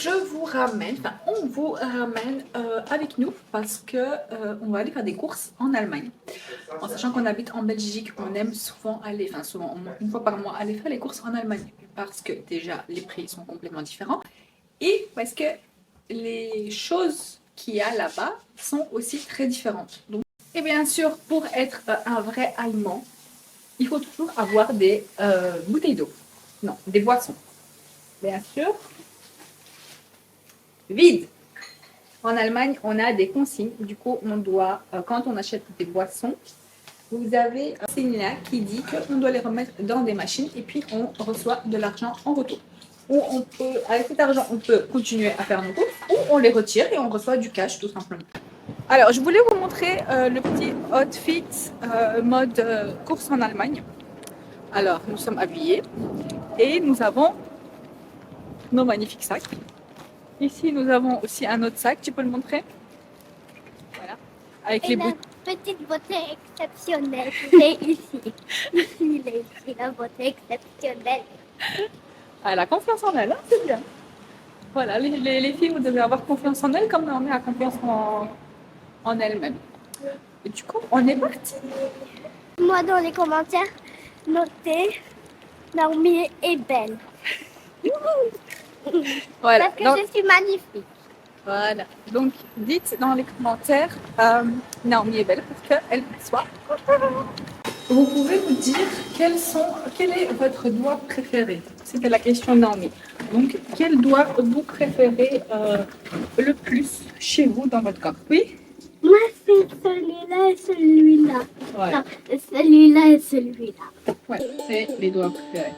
je vous ramène, enfin on vous ramène avec nous parce que on va aller faire des courses en Allemagne. En sachant qu'on habite en Belgique, on aime souvent aller, enfin souvent, une fois par mois, aller faire les courses en Allemagne parce que déjà les prix sont complètement différents et parce que les choses qu'il y a là-bas sont aussi très différentes. Donc, et bien sûr, pour être un vrai Allemand, il faut toujours avoir des bouteilles d'eau. Non, des boissons. Bien sûr, vide. En Allemagne, on a des consignes. Du coup, on doit, quand on achète des boissons, vous avez un signe là qui dit qu'on doit les remettre dans des machines et puis on reçoit de l'argent en retour. Ou on peut, avec cet argent, on peut continuer à faire nos courses ou on les retire et on reçoit du cash tout simplement. Alors, je voulais vous montrer le petit outfit mode course en Allemagne. Alors, nous sommes habillés et nous avons nos magnifiques sacs. Ici, nous avons aussi un autre sac. Tu peux le montrer? Voilà. Avec les bouts. Petite beauté exceptionnelle. C'est ici. Ici, la beauté exceptionnelle. Elle a confiance en elle, hein, c'est bien. Voilà, les filles, vous devez avoir confiance en elles comme on a confiance en elles-mêmes. Et du coup, on est parti. Moi, dans les commentaires, notez Naomi est belle. Voilà. Parce que Donc, je suis magnifique. voilà. Donc, dites dans les commentaires, Naomi est belle parce qu'elle soit. Vous pouvez vous dire quel est votre doigt préféré? C'était la question de Naomi. Donc, quel doigt vous préférez le plus chez vous dans votre corps? Oui? Moi, c'est celui-là et celui-là. Ouais. Non, celui-là et celui-là. Ouais, c'est les doigts préférés.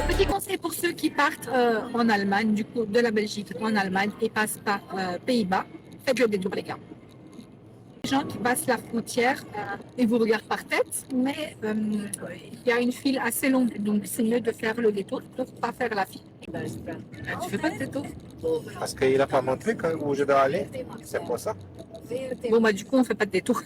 Petit conseil pour ceux qui partent en Allemagne, du coup de la Belgique en Allemagne et passent par Pays-Bas, faites le détour les gars. Les gens qui passent la frontière et vous regardent par tête, mais il y a une file assez longue, donc c'est mieux de faire le détour pour ne pas faire la file. Tu fais pas de détour? Parce qu'il n'a pas montré où je dois aller, c'est pour ça. Bon bah du coup on fait pas de détour.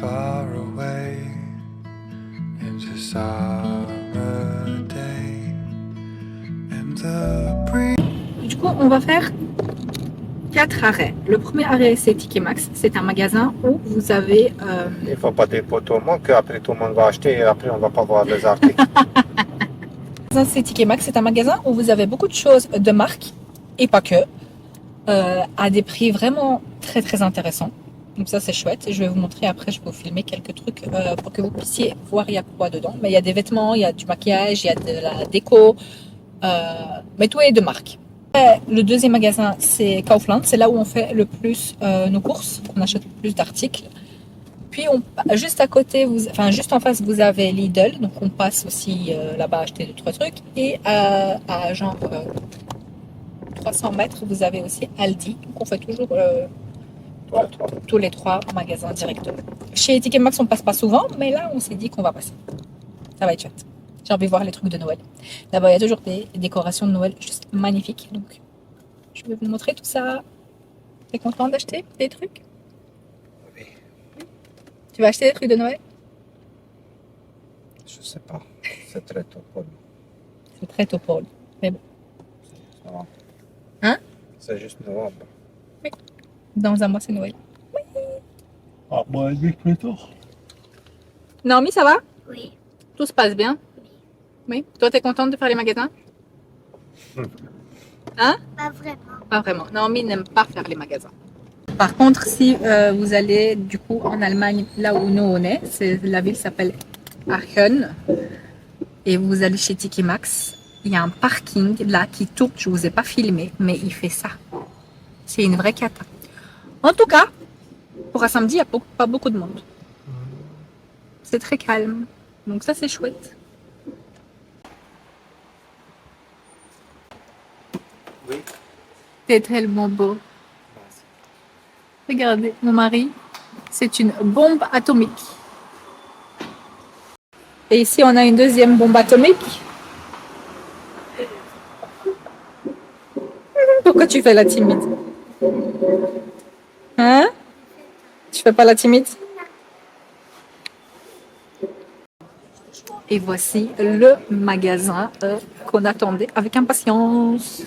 Far away into summer day and the breeze. Du coup on va faire 4 arrêts. Le premier arrêt c'est Ticket Max, c'est un magasin où vous avez Il ne faut pas dire pour tout le monde qu'après tout le monde va acheter et après on ne va pas voir les articles. c'est Ticket Max, c'est un magasin où vous avez beaucoup de choses de marque et pas que, à des prix vraiment très très intéressants. Donc ça c'est chouette. Je vais vous montrer après, je vais vous filmer quelques trucs pour que vous puissiez voir il y a quoi dedans. Mais il y a des vêtements, il y a du maquillage, il y a de la déco, mais tout est de marque. Le deuxième magasin c'est Kaufland, c'est là où on fait le plus nos courses, on achète le plus d'articles. Puis juste à côté, enfin juste en face, vous avez Lidl, donc on passe aussi là-bas acheter 2-3 trucs. Et à genre 300 mètres, vous avez aussi Aldi, donc on fait toujours tous les 3 magasins directement. Chez Ticket Max, on passe pas souvent, mais là, on s'est dit qu'on va passer. Ça va être chouette. J'ai envie de voir les trucs de Noël. Là-bas, il y a toujours des décorations de Noël juste magnifiques. Donc, je vais vous montrer tout ça. T'es content d'acheter des trucs? Oui. Tu vas acheter des trucs de Noël? Je sais pas, c'est très tôt pour nous. C'est très tôt pour lui. Mais bon. Ça va. Hein? C'est juste novembre. Dans un mois, c'est Noël. Ah, moi, plus tard. Naomi, ça va? Oui. Tout se passe bien? Oui. Toi, t'es contente de faire les magasins? Hein? Pas vraiment. Pas vraiment. Naomi n'aime pas faire les magasins. Par contre, si vous allez du coup en Allemagne, là où nous on est, la ville s'appelle Aachen, et vous allez chez Tiki Max, il y a un parking là qui tourne, je vous ai pas filmé, mais il fait ça. C'est une vraie cata. En tout cas, pour un samedi, il n'y a pas beaucoup de monde. C'est très calme, donc ça c'est chouette. Oui. C'est tellement beau. Regardez, mon mari, c'est une bombe atomique. Et ici, on a une deuxième bombe atomique. Pourquoi tu fais la timide? Hein? Tu fais pas la timide? Et voici le magasin qu'on attendait avec impatience.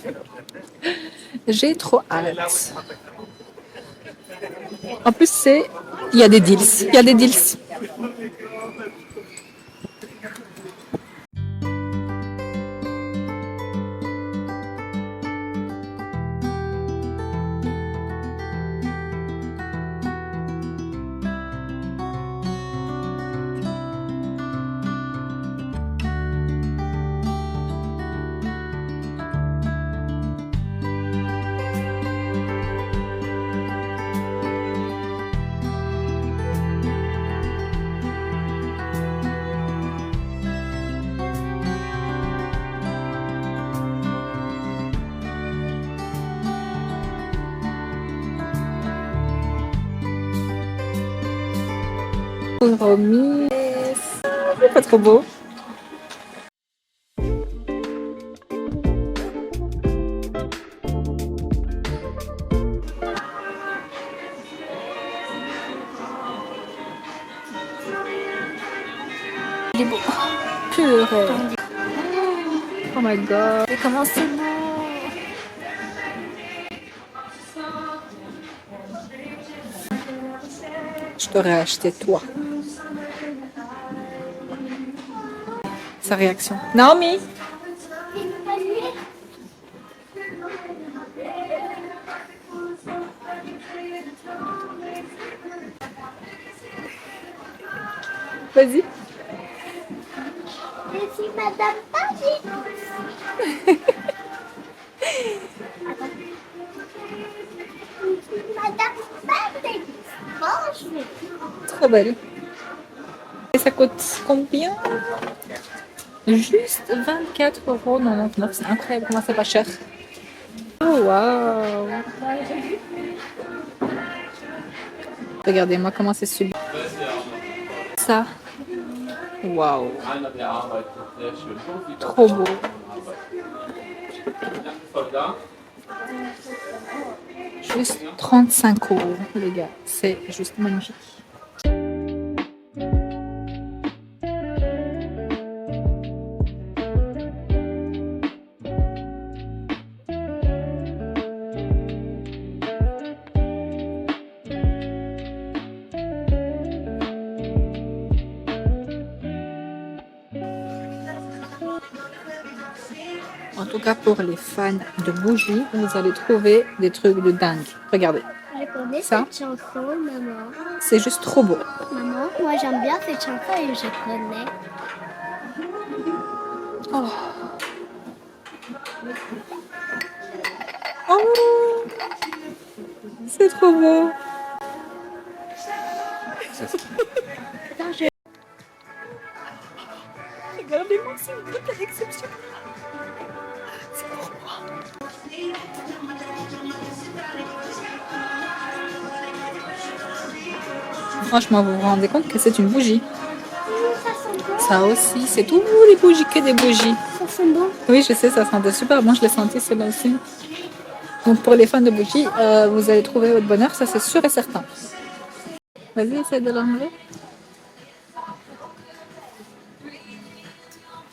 J'ai trop hâte. En plus, il y a des deals. Il y a des deals. Remis. Pas trop beau. Il est beau. Purée. Oh my god. Et comment c'est beau. Je t'aurais acheté toi. Sa réaction. Naomi. Vas-y. Je suis Madame Paris. Madame Paris. Bonjour. Trop belle. Et ça coûte combien? Juste 24,99 €. C'est incroyable comment c'est pas cher. Oh waouh. Regardez-moi comment c'est sublime. Ça. Waouh. Trop beau. Juste 35 €, les gars. C'est juste magnifique. En tout cas, pour les fans de bougies, vous allez trouver des trucs de dingue. Regardez, Je connais Ça. cette chanson, maman. c'est juste trop beau. Maman, moi j'aime bien cette chanson et je connais. Oh. Oh. C'est trop beau. Attends, je... Regardez-moi, c'est une beauté exceptionnelle. C'est pour moi. Franchement, vous vous rendez compte que c'est une bougie. Ça sent bon. Ça aussi, c'est tous les bougies que des bougies. Ça sent bon. Oui, je sais, ça sentait super bon, je l'ai senti celle-là aussi. Donc pour les fans de bougies, vous allez trouver votre bonheur, ça c'est sûr et certain. Vas-y, essaie de l'enlever.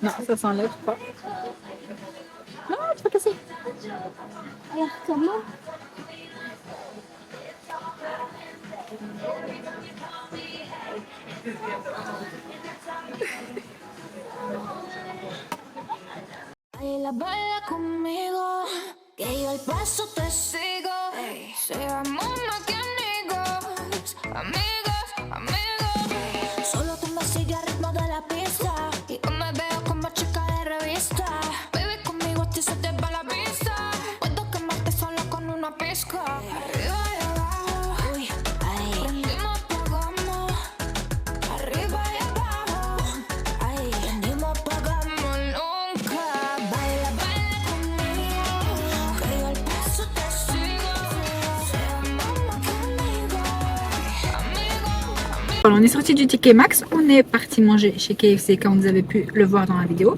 Non, ça s'enlève pas. Non, tu vas casser. Alors comment? Baila, baila conmigo, que yo el paso te sigo. Seamos más que amigos, amigos, amigos. Solo tú me sigues al ritmo de la pista y yo me veo como chica de revista. Baby, conmigo a ti se te va la vista. Puedo quemarte solo con una pizca. Arriba y abajo, uy, ay. Prendimos, apagamos. Arriba y abajo, ay. Prendimos, apagamos nunca. Baila, baila conmigo, que yo al paso te sigo. Seamos más que amigos, amigos. Voilà, on est sorti du ticket max, on est parti manger chez KFC comme vous avez pu le voir dans la vidéo.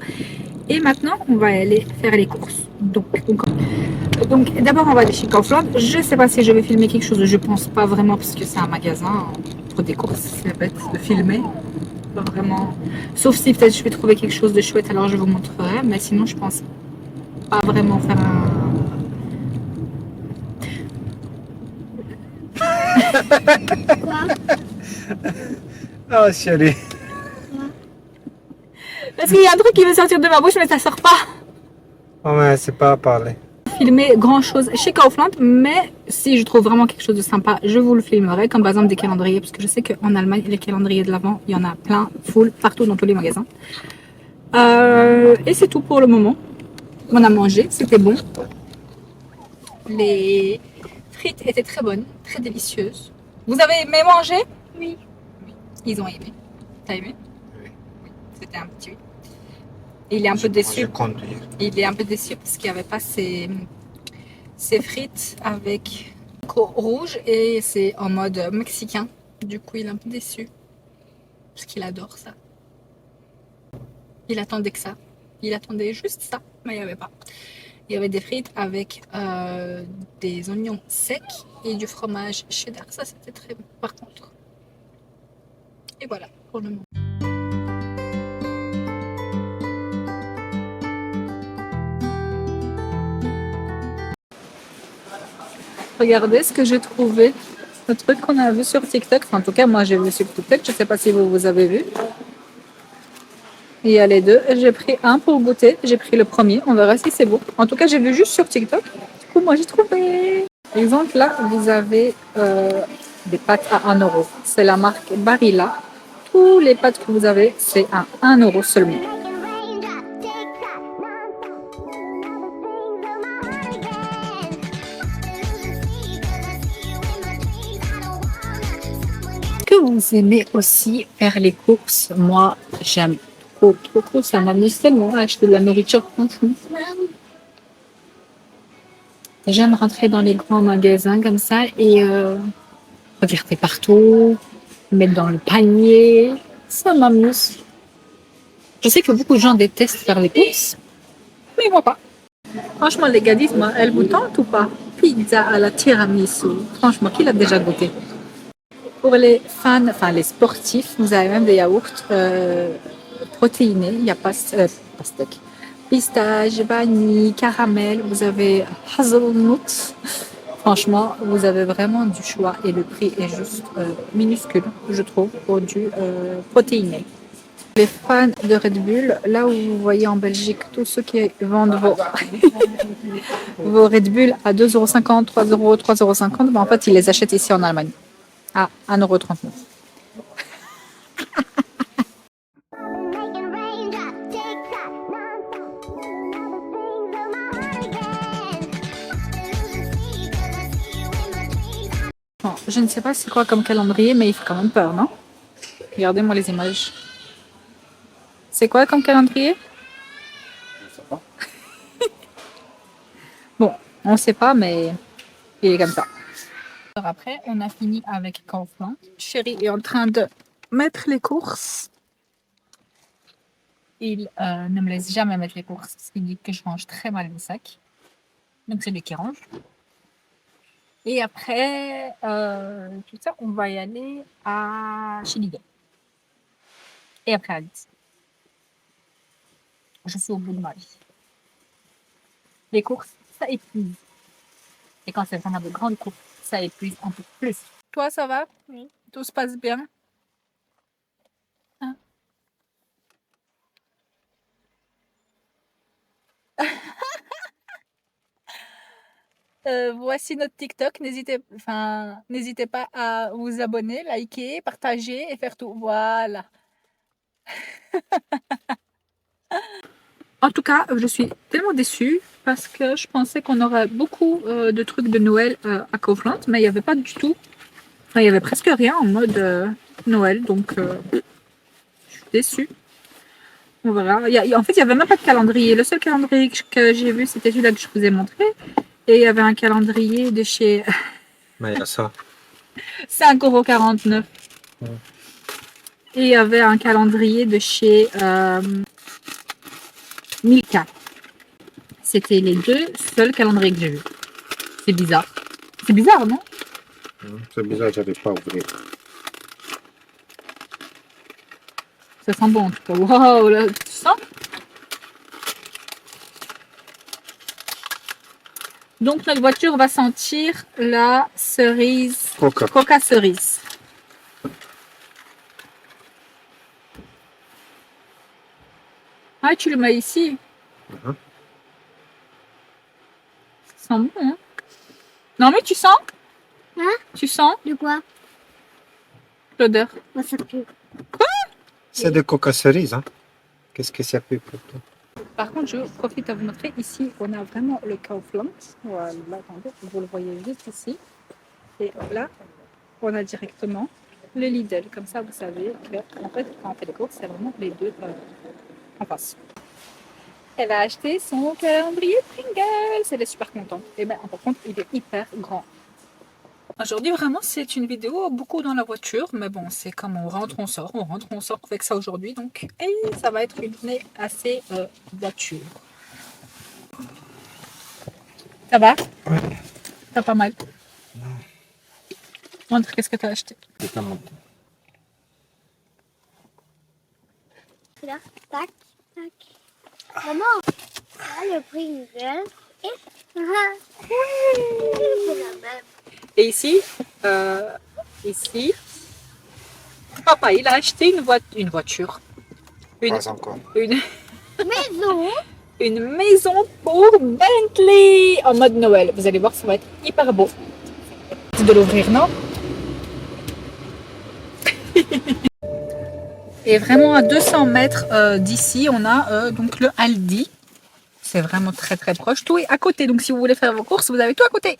Et maintenant, on va aller faire les courses. Donc d'abord, on va aller chez Kaufland. Je ne sais pas si je vais filmer quelque chose, je pense pas vraiment parce que c'est un magasin. Pour des courses, c'est bête de filmer. Pas vraiment. Sauf si peut-être je vais trouver quelque chose de chouette, alors je vous montrerai. Mais sinon, je pense pas vraiment faire un... Oh chérie. Parce qu'il y a un truc qui veut sortir de ma bouche, mais ça sort pas. Oh mais c'est pas à parler. Filmer grand chose chez Kaufland, mais si je trouve vraiment quelque chose de sympa, je vous le filmerai, comme par exemple des calendriers, parce que je sais qu'en Allemagne, les calendriers de l'Avent, il y en a plein, full, partout dans tous les magasins. Et c'est tout pour le moment. On a mangé, c'était bon. Les frites étaient très bonnes, très délicieuses. Vous avez aimé manger? Oui. Ils ont aimé. T'as aimé? Oui. C'était un petit oui. Il est un peu déçu. Je conduire. Il est un peu déçu parce qu'il n'y avait pas ces frites avec rouge et c'est en mode mexicain. Du coup, il est un peu déçu parce qu'il adore ça. Il attendait que ça. Il attendait juste ça, mais il n'y avait pas. Il y avait des frites avec des oignons secs et du fromage cheddar. Ça, c'était très bon par contre. Et voilà pour le moment. Regardez ce que j'ai trouvé. Le truc qu'on a vu sur TikTok. Enfin, en tout cas, moi, j'ai vu sur TikTok. Je ne sais pas si vous avez vu. Il y a les deux. J'ai pris un pour goûter. J'ai pris le premier. On verra si c'est bon. En tout cas, j'ai vu juste sur TikTok. Du coup, moi, j'ai trouvé. Par exemple, là, vous avez des pâtes à 1 euro. C'est la marque Barilla. Tous les pâtes que vous avez, c'est à 1 euro seulement. Que vous aimez aussi faire les courses? Moi, j'aime trop. Ça m'amuse tellement à acheter de la nourriture, franchement. J'aime rentrer dans les grands magasins comme ça et regarder partout, mettre dans le panier. Ça m'amuse. Je sais que beaucoup de gens détestent faire les courses, mais moi pas. Franchement, les gars, dites-moi, elle vous tente ou pas? Pizza à la tiramisu. Franchement, qui l'a déjà goûté? Pour les fans, enfin les sportifs, vous avez même des yaourts protéinés. Il y a pastèque, pistache, vanille, caramel. Vous avez hazelnut. Franchement, vous avez vraiment du choix et le prix est juste minuscule, je trouve, pour du protéiné. Les fans de Red Bull, là où vous voyez en Belgique tous ceux qui vendent vos Red Bull à 2,50 €, 3 €, 3,50 €, ben en fait, ils les achètent ici en Allemagne à 1,39 €. Bon, je ne sais pas c'est quoi comme calendrier, mais il fait quand même peur, non? Regardez-moi les images. C'est quoi comme calendrier? Je sais pas. Bon, on ne sait pas, mais il est comme ça. Alors après, on a fini avec Kaufland. Chéri est en train de mettre les courses. Il ne me laisse jamais mettre les courses parce qu'il dit que je range très mal les sacs. Donc c'est lui qui range. Et après, tout ça, on va y aller chez Lidl. Et après à Alice. Je suis au bout de ma vie. Les courses, ça épuise. Et quand c'est vraiment de grandes courses, ça épuise un peu plus. Toi, ça va? Oui. Tout se passe bien? Hein? Voici notre TikTok. N'hésitez pas à vous abonner, liker, partager et faire tout. Voilà. En tout cas, je suis tellement déçue parce que je pensais qu'on aurait beaucoup de trucs de Noël à Kaufland, mais il n'y avait pas du tout. Enfin, il y avait presque rien en mode Noël, donc je suis déçue. On verra. En fait, il n'y avait même pas de calendrier. Le seul calendrier que j'ai vu, c'était celui-là que je vous ai montré. Et il y avait un calendrier de chez Mais il y a ça. 5,49 €. Et il y avait un calendrier de chez Milka. C'était les deux seuls calendriers que j'ai vus. C'est bizarre. C'est bizarre, non? C'est bizarre, j'avais pas ouvert. Ça sent bon en tout cas. Waouh, là, tu sens? Donc notre voiture va sentir la cerise, coca cerise. Ah, tu le mets ici. Ça sent bon, hein? Non mais tu sens? Hein? Tu sens De quoi? l'odeur? Moi, ça pue. C'est de coca cerise, hein. Qu'est-ce que ça fait pour toi? Par contre, je profite à vous montrer. Ici, on a vraiment le Kaufland. Voilà, attendez, vous le voyez juste ici. Et là, on a directement le Lidl. Comme ça, vous savez que, en fait, quand on fait les courses, c'est vraiment les deux en face. Elle a acheté son calendrier Pringles. Elle est super contente. Et bien, par contre, il est hyper grand. Aujourd'hui, vraiment, c'est une vidéo beaucoup dans la voiture. Mais bon, c'est comme on rentre, on sort. On rentre, on sort avec ça aujourd'hui. Donc, et ça va être une journée assez voiture. Ça va? Ouais. T'as pas mal. Montre, qu'est-ce que t'as acheté? C'est un montant. Là, tac, tac. Maman, là, le Pringles. Et... Ah, oui, c'est la même. Et ici, papa, il a acheté une voiture. Pas encore. Maison. Une maison pour Bentley en mode Noël. Vous allez voir, ça va être hyper beau. C'est de l'ouvrir, non? Et vraiment à 200 mètres d'ici, on a donc le Aldi. C'est vraiment très très proche. Tout est à côté. Donc si vous voulez faire vos courses, vous avez tout à côté.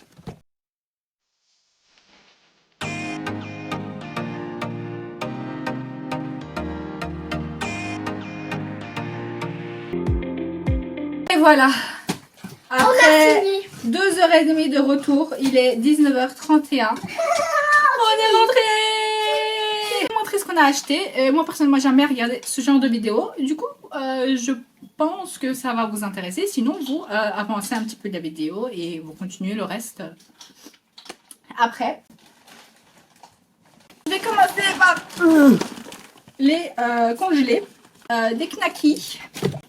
Et voilà. Après 2h30 de retour, il est 19h31. On est rentré. Je vais vous montrer ce qu'on a acheté. Moi personnellement, j'ai jamais regardé ce genre de vidéo. Du coup, je pense que ça va vous intéresser. Sinon, vous avancez un petit peu de la vidéo et vous continuez le reste après. Je vais commencer par les congelés, des knackis,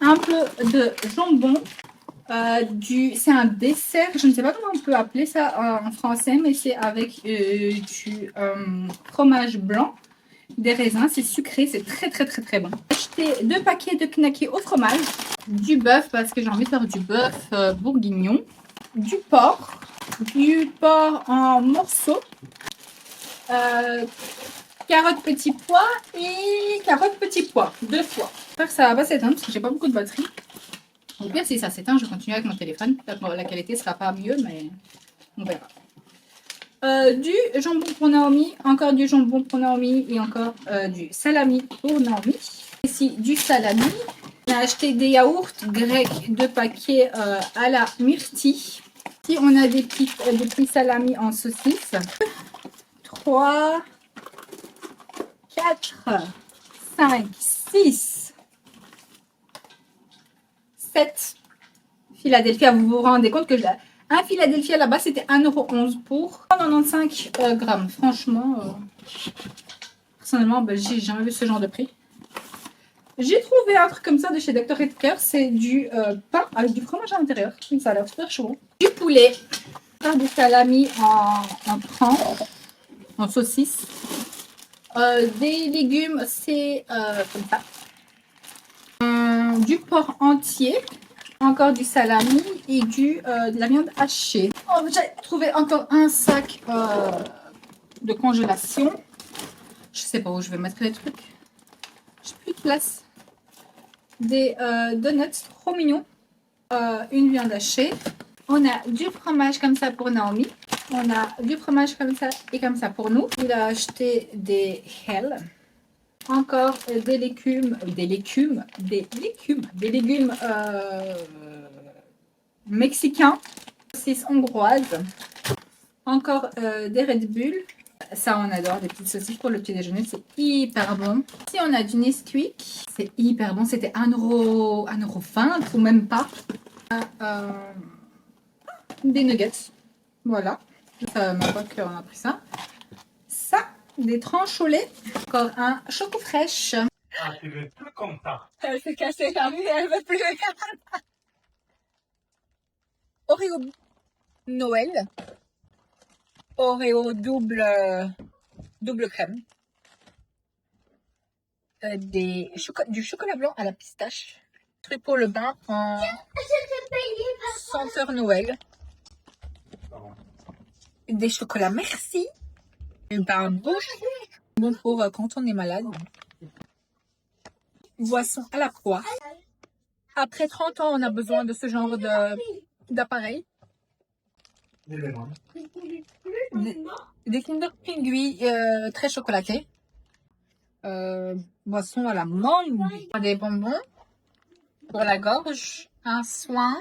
un peu de jambon. C'est un dessert, je ne sais pas comment on peut appeler ça en français, mais c'est avec du fromage blanc, des raisins, c'est sucré, c'est très très très très bon. J'ai acheté 2 paquets de knackis au fromage, du bœuf parce que j'ai envie de faire du bœuf bourguignon, du porc en morceaux, carottes petits pois et carottes petits pois, 2 fois. J'espère que ça va pas s'éteindre parce que j'ai pas beaucoup de batterie. Au pire, si ça s'éteint, je continue avec mon téléphone. La qualité sera pas mieux, mais on verra. Du jambon pour Naomi, encore du jambon pour Naomi et encore du salami pour Naomi. Ici, du salami. On a acheté des yaourts grecs, 2 paquets à la myrtille. Ici, on a des petits salamis en saucisse. 3, 4, 5, 6. 7 Philadelphia, vous vous rendez compte que un Philadelphia là-bas c'était 1,11 € pour 95 grammes. Franchement, personnellement, ben, j'ai jamais vu ce genre de prix. J'ai trouvé un truc comme ça de chez Dr. Edgar, c'est du pain avec du fromage à l'intérieur. Ça a l'air super chaud. Du poulet, du salami en train, en saucisse. Des légumes, c'est comme ça. Du porc entier, encore du salami et de la viande hachée. Oh, j'ai trouvé encore un sac de congélation. Je sais pas où je vais mettre les trucs. J'ai plus de place. Des donuts trop mignons. Une viande hachée. On a du fromage comme ça pour Naomi. On a du fromage comme ça et comme ça pour nous. Il a acheté des hell. Encore des légumes mexicains. Saucisses hongroises. Encore des Red Bull. Ça, on adore, des petites saucisses pour le petit déjeuner, c'est hyper bon. Ici, on a du Nesquik, c'est hyper bon, c'était 1,20€ ou même pas. Des nuggets, voilà. Ça m'a pas qu'on a pris ça. Ça, des tranches au lait. Encore un choco fraîche. Ah, tu veux plus comme ça. Elle s'est cassée la vue, elle veut plus. Oreo Noël. Oreo double crème. Du chocolat blanc à la pistache. Truc pour le bain en senteur Noël. Des chocolats merci. Un bain bouche. Bon pour quand on est malade. Boisson à la poire. Après 30 ans, on a besoin de ce genre d'appareil. Des Kinder Pingui très chocolatés. Boisson à la mangue. Des bonbons pour la gorge. Un soin.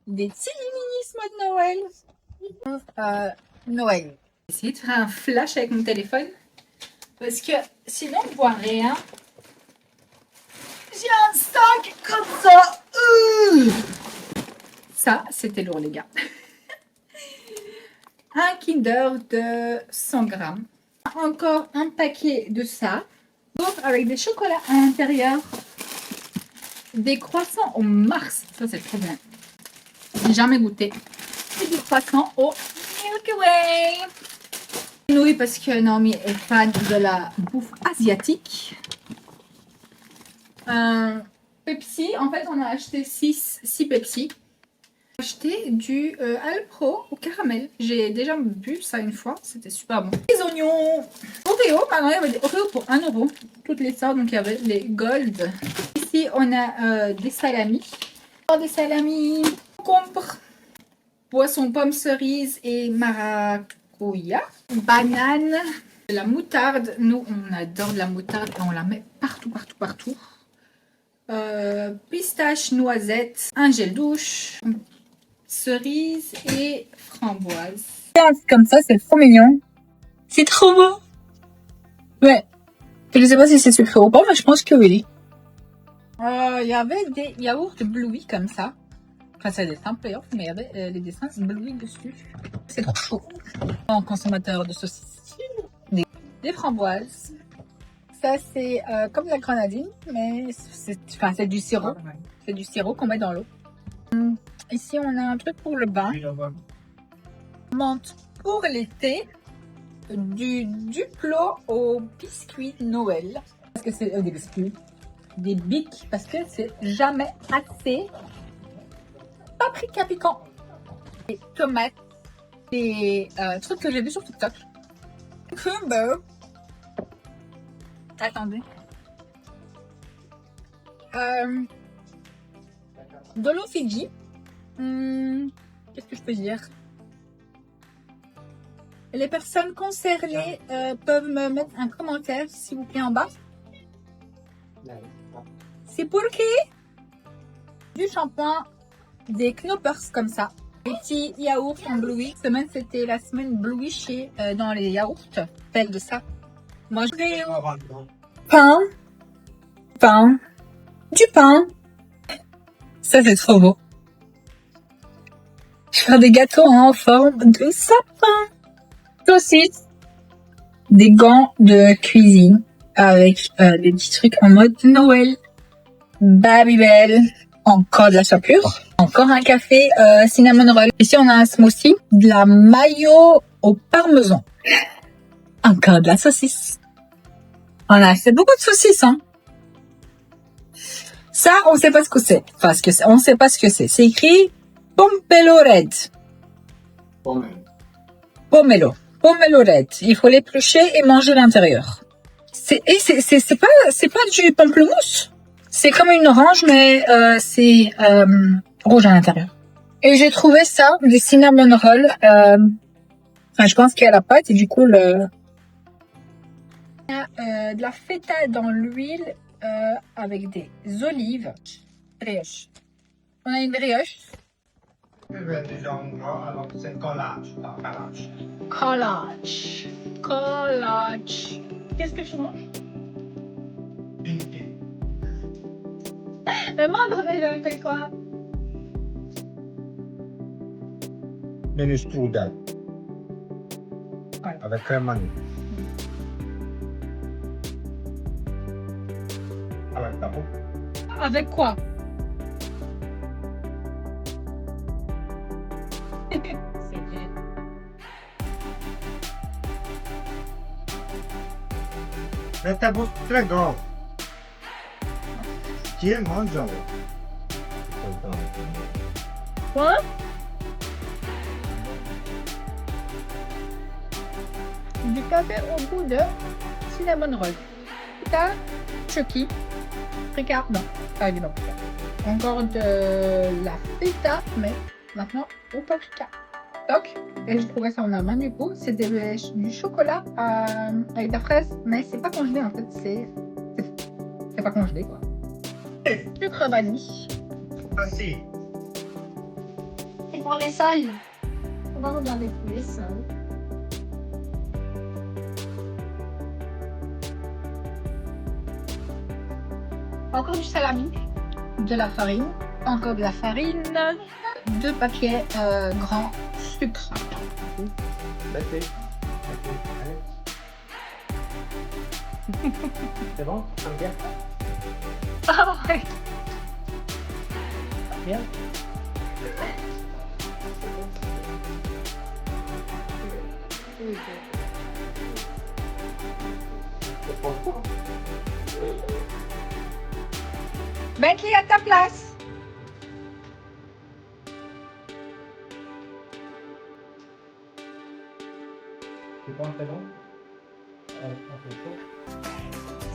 Des petits mini de Noël. Noël. J'ai essayé de faire un flash avec mon téléphone. Parce que sinon on ne voit rien. J'ai un sac comme ça. Ça, c'était lourd les gars. Un Kinder de 100 grammes. Encore un paquet de ça. Avec des chocolats à l'intérieur. Des croissants au Mars. Ça, c'est trop bien. J'ai jamais goûté. Et des croissants au Milky Way. Oui, parce que Naomi est fan de la bouffe asiatique. Pepsi. En fait, on a acheté 6 Pepsi. Acheté du Alpro au caramel. J'ai déjà bu ça une fois, c'était super bon. Les oignons Oreo, maintenant il y avait des Oreo pour 1€. Toutes les sortes, donc il y avait les Gold. Ici on a des salamis. Des salamis, concombre, poisson, pomme, cerise et maracuja. Banane, de la moutarde. Nous on adore de la moutarde et on la met partout. Pistache, noisette, un gel douche. Cerise et framboise. Comme ça, c'est trop mignon. C'est trop beau. Ouais. Je sais pas si c'est sucré ou pas, mais je pense que oui. Il y avait des yaourts Bluey comme ça. Enfin, c'est des simples yaourts, mais il y avait les dessins Bluey dessus. C'est trop chaud. En consommateur de saucisses. Des framboises. Ça, c'est comme la grenadine, mais c'est du sirop. C'est du sirop qu'on met dans l'eau. Ici, on a un truc pour le bain. Menthe pour l'été. Du Duplo au biscuit Noël. Parce que c'est des biscuits. Des bics. Parce que c'est jamais assez. Paprika piquant. Des tomates. Des trucs que j'ai vu sur TikTok. Cucumber. Attendez. De l'eau Fidji. Qu'est-ce que je peux dire? Les personnes concernées peuvent me mettre un commentaire, s'il vous plaît, en bas. C'est pour qui? Du shampoing, des knoppers comme ça. Des petits yaourts en Bluey. Cette semaine, c'était la semaine Bluey chez dans les yaourts. Belle de ça. Moi, je vais pain. Du pain. Ça, c'est trop beau. Je vais faire des gâteaux en forme de sapin. Saucisses. Des gants de cuisine avec des petits trucs en mode Noël. Babybel. Encore de la chapelure. Encore un café cinnamon roll. Ici, on a un smoothie. De la mayo au parmesan. Encore de la saucisse. On a acheté beaucoup de saucisses, hein. Ça, on sait pas ce que c'est. On sait pas ce que c'est. C'est écrit Pompelo Red. Pomelo. Pomelo red. Il faut l'éplucher et manger l'intérieur. C'est pas du pamplemousse. C'est comme une orange, mais c'est rouge à l'intérieur. Et j'ai trouvé ça, des cinnamon rolls. Je pense qu'il y a la pâte et du coup le... Il y a de la feta dans l'huile avec des olives. Brioche. On a une brioche. C'est collage. Collage. Collage. Qu'est-ce que je mange? Mais moi, je fais quoi? Mini strudel. Ouais. Avec crème vanille. Avec ta peau. Avec quoi? Mais ta bouche très grande. Tiens, mange. Quoi? Du café au goût de cinnamon roll. T'as Chucky. Ricard, non, pas évident. Encore de la feta, mais maintenant au paprika. Donc, et je trouvais ça en Allemagne du coup, c'est du chocolat avec de la fraise, mais c'est pas congelé en fait, c'est pas congelé quoi. Sucre vanille. Assis. C'est pour les sols. On va regarder plus les sols. Encore du salami, de la farine, encore de la farine, 2 paquets grands sucre. C'est bon? Ça me bien? Ah ouais. Bien. Bentley à ta place. C'est bon, c'est bon? On fait chaud.